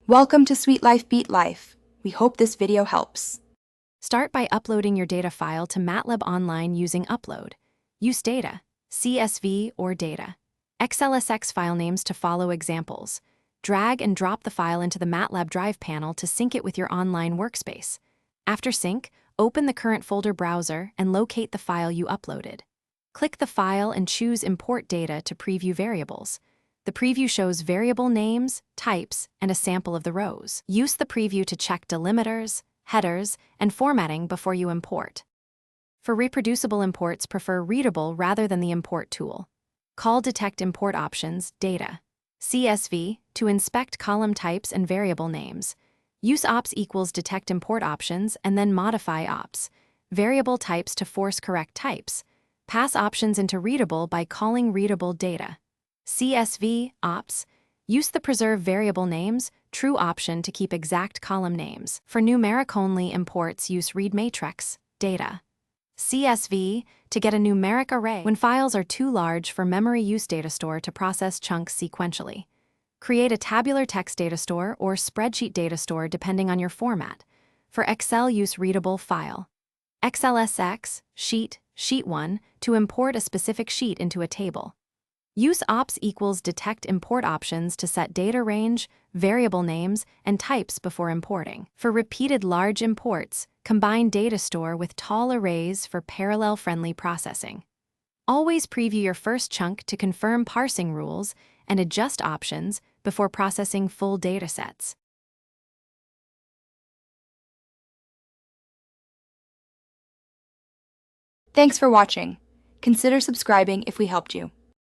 Welcome to Sweet Life Beat Life. We hope this video helps. Start by uploading your data file to Matlab Online using Upload. Use data, CSV or data. XLSX file names to follow examples. Drag and drop the file into the Matlab Drive panel to sync it with your online workspace. After sync, open the current folder browser and locate the file you uploaded. Click the file and choose Import Data to preview variables. The preview shows variable names, types, and a sample of the rows. Use the preview to check delimiters, headers, and formatting before you import. For reproducible imports, prefer Readable rather than the Import tool. Call Detect Import Options, Data, CSV, to inspect column types and variable names. Use ops equals Detect Import Options and then modify ops. Variable types to force correct types. Pass options into Readable by calling Readable Data. CSV, ops, use the preserve variable names, true option to keep exact column names. For numeric-only imports, use read matrix, data. CSV, to get a numeric array when files are too large for memory use data store to process chunks sequentially. Create a tabular text data store or spreadsheet data store depending on your format. For Excel, use readable file. XLSX, sheet, sheet1, to import a specific sheet into a table. Use ops equals detect import options to set data range, variable names, and types before importing. For repeated large imports, combine data store with tall arrays for parallel-friendly processing. Always preview your first chunk to confirm parsing rules and adjust options before processing full datasets. Thanks for watching. Consider subscribing if we helped you.